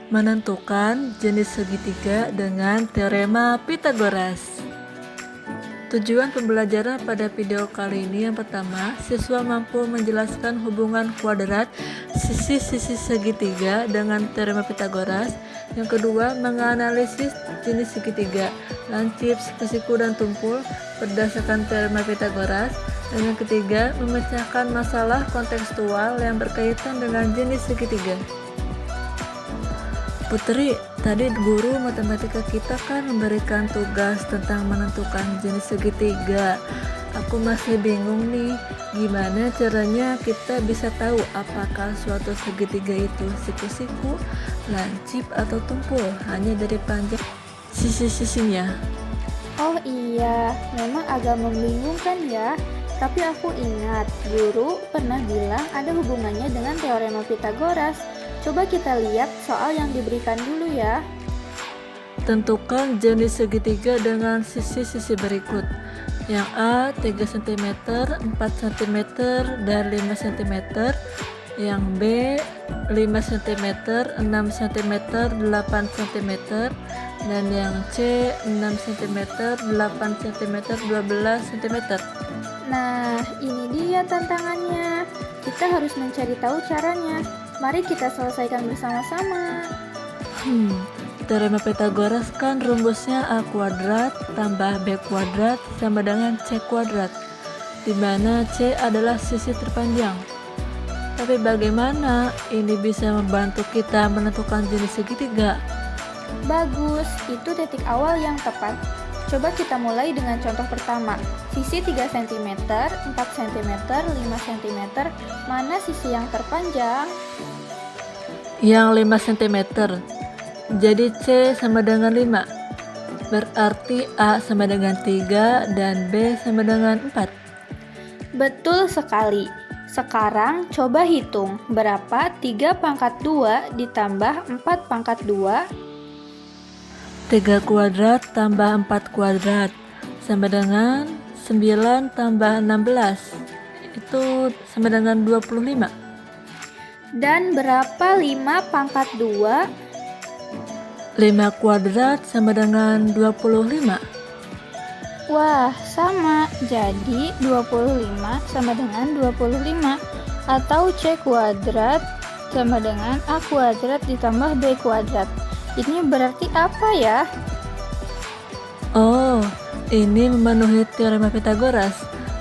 Menentukan jenis segitiga dengan teorema Pythagoras. Tujuan pembelajaran pada video kali ini yang pertama, siswa mampu menjelaskan hubungan kuadrat sisi-sisi segitiga dengan teorema Pythagoras. Yang kedua, menganalisis jenis segitiga, lancip, siku-siku, dan tumpul berdasarkan teorema Pythagoras. Dan yang ketiga, memecahkan masalah kontekstual yang berkaitan dengan jenis segitiga. Putri, tadi guru matematika kita kan memberikan tugas tentang menentukan jenis segitiga. Aku masih bingung nih, gimana caranya kita bisa tahu apakah suatu segitiga itu siku-siku, lancip, atau tumpul hanya dari panjang sisi-sisinya. Oh iya, memang agak membingungkan ya. Tapi aku ingat, guru pernah bilang ada hubungannya dengan teorema Pythagoras. Coba kita lihat soal yang diberikan dulu ya. Tentukan jenis segitiga dengan sisi-sisi berikut. Yang A 3 cm, 4 cm, dan 5 cm. Yang B 5 cm, 6 cm, 8 cm. Dan yang C 6 cm, 8 cm, 12 cm. Nah, ini dia tantangannya. Kita harus mencari tahu caranya. Mari kita selesaikan bersama-sama. Teorema Pythagoras kan rumusnya A kuadrat tambah B kuadrat sama dengan C kuadrat, di mana C adalah sisi terpanjang. Tapi bagaimana ini bisa membantu kita menentukan jenis segitiga? Bagus, itu titik awal yang tepat. Coba kita mulai dengan contoh pertama. Sisi 3 cm, 4 cm, 5 cm, mana sisi yang terpanjang? Yang 5 cm. Jadi C sama dengan 5. Berarti A sama dengan 3 dan B sama dengan 4. Betul sekali. Sekarang coba hitung berapa 3 pangkat 2 ditambah 4 pangkat 2? 3 kuadrat tambah 4 kuadrat sama dengan 9 tambah 16. Itu sama dengan 25. Dan berapa 5 pangkat 2? 5 kuadrat sama dengan 25. Wah, sama. Jadi 25 sama dengan 25. Atau C kuadrat sama dengan A kuadrat ditambah B kuadrat. Ini berarti apa ya? Oh, ini memenuhi teorema Pythagoras.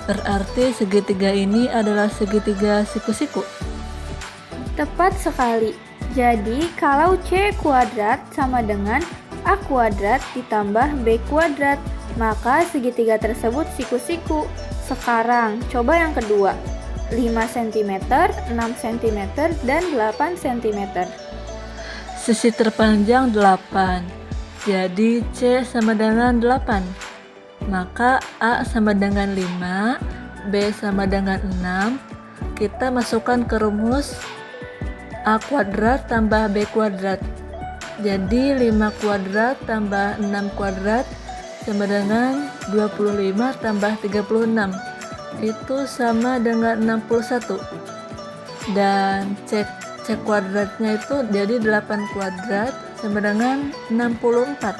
Berarti segitiga ini adalah segitiga siku-siku. Tepat sekali. Jadi, kalau C kuadrat sama dengan A kuadrat ditambah B kuadrat, maka segitiga tersebut siku-siku. Sekarang, coba yang kedua. 5 cm, 6 cm, dan 8 cm. Sisi terpanjang 8. Jadi C sama dengan 8. Maka A sama dengan 5, B sama dengan 6. Kita masukkan ke rumus A kuadrat tambah B kuadrat. Jadi 5 kuadrat tambah 6 kuadrat sama dengan 25 tambah 36. Itu sama dengan 61. Dan C kuadratnya itu jadi 8 kuadrat sama dengan 64.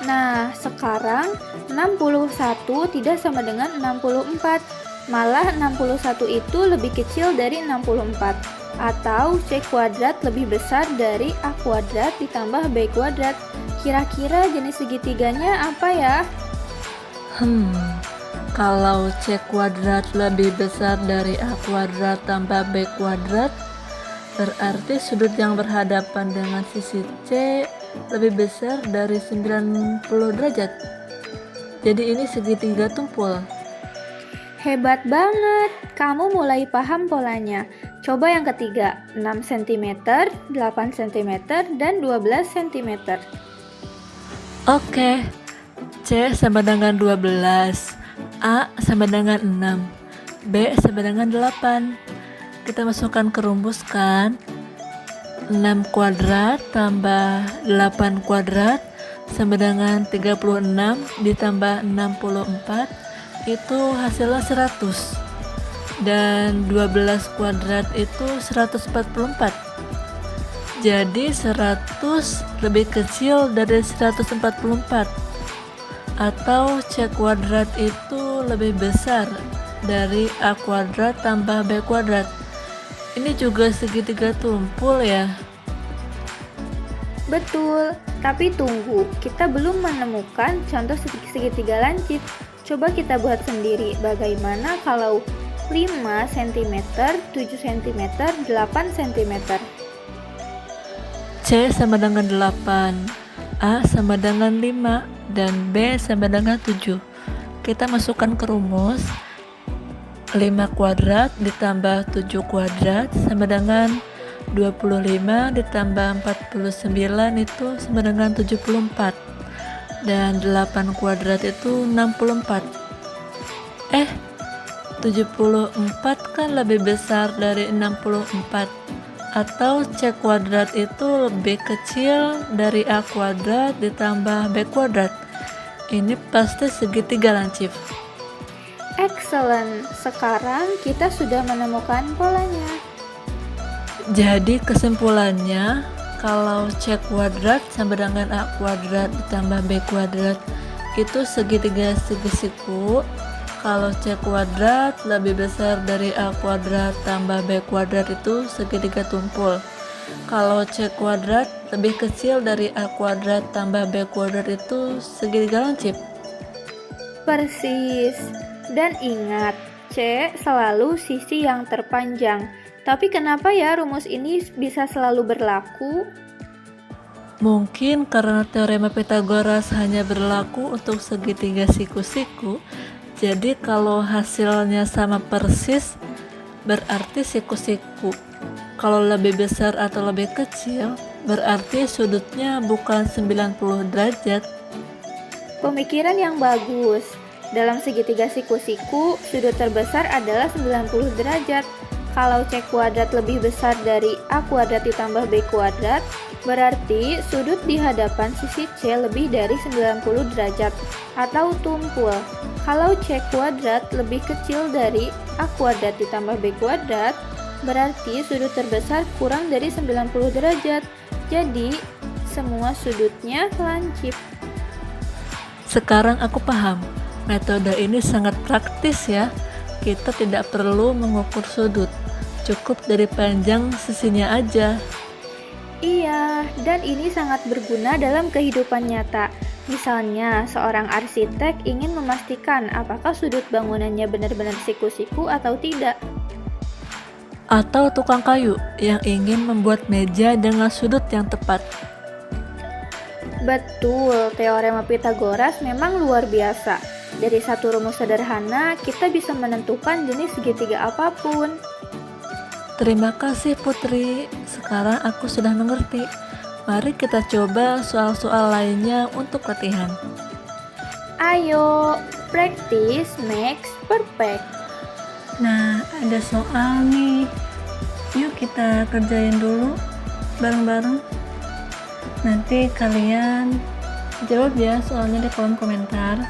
Nah, sekarang 61 tidak sama dengan 64. Malah 61 itu lebih kecil dari 64. Atau C kuadrat lebih besar dari A kuadrat ditambah B kuadrat. Kira-kira jenis segitiganya apa ya? Kalau C kuadrat lebih besar dari A kuadrat tambah B kuadrat, berarti sudut yang berhadapan dengan sisi C lebih besar dari 90 derajat. Jadi ini segitiga tumpul. Hebat banget, kamu mulai paham polanya. Coba yang ketiga, 6 cm, 8 cm, dan 12 cm. Oke, C sama dengan 12, A sama dengan 6, B sama dengan 8. Kita masukkan ke rumus kan. 6 kuadrat tambah 8 kuadrat sama dengan 36 ditambah 64, itu hasilnya 100. Dan 12 kuadrat itu 144. Jadi 100 lebih kecil dari 144. Atau C kuadrat itu lebih besar dari A kuadrat tambah B kuadrat. Ini juga segitiga tumpul ya. Betul, tapi tunggu, kita belum menemukan contoh segitiga lancip. Coba kita buat sendiri, bagaimana kalau 5 cm, 7 cm, 8 cm. C sama dengan 8, A sama dengan 5, dan B sama dengan 7. Kita masukkan ke rumus. 5 kuadrat ditambah 7 kuadrat sama dengan 25 ditambah 49 itu sama dengan 74. Dan 8 kuadrat itu 64. 74 kan lebih besar dari 64. Atau C kuadrat itu lebih kecil dari A kuadrat ditambah B kuadrat. Ini pasti segitiga lancip. Excellent, sekarang kita sudah menemukan polanya. Jadi kesimpulannya, kalau C kuadrat sama dengan A kuadrat ditambah B kuadrat itu segitiga segisiku. Kalau C kuadrat lebih besar dari A kuadrat tambah B kuadrat itu segitiga tumpul. Kalau C kuadrat lebih kecil dari A kuadrat tambah B kuadrat itu segitiga lancip. Persis. Dan ingat, C selalu sisi yang terpanjang. Tapi kenapa ya rumus ini bisa selalu berlaku? Mungkin karena teorema Pythagoras hanya berlaku untuk segitiga siku-siku. Jadi kalau hasilnya sama persis, berarti siku-siku. Kalau lebih besar atau lebih kecil, berarti sudutnya bukan 90 derajat. Pemikiran yang bagus. Dalam segitiga siku-siku, sudut terbesar adalah 90 derajat. Kalau C kuadrat lebih besar dari A kuadrat ditambah B kuadrat, berarti sudut di hadapan sisi C lebih dari 90 derajat atau tumpul. Kalau C kuadrat lebih kecil dari A kuadrat ditambah B kuadrat, berarti sudut terbesar kurang dari 90 derajat. Jadi, semua sudutnya lancip. Sekarang aku paham. Metode ini sangat praktis ya. Kita tidak perlu mengukur sudut, cukup dari panjang sisinya aja. Iya, dan ini sangat berguna dalam kehidupan nyata. Misalnya, seorang arsitek ingin memastikan apakah sudut bangunannya benar-benar siku-siku atau tidak. Atau tukang kayu yang ingin membuat meja dengan sudut yang tepat. Betul, teorema Pythagoras memang luar biasa. Dari satu rumus sederhana, kita bisa menentukan jenis segitiga apapun. Terima kasih Putri, sekarang aku sudah mengerti. Mari kita coba soal-soal lainnya untuk latihan. Ayo, practice makes perfect. Nah, ada soal nih. Yuk kita kerjain dulu bareng-bareng. Nanti kalian jawab ya soalnya di kolom komentar.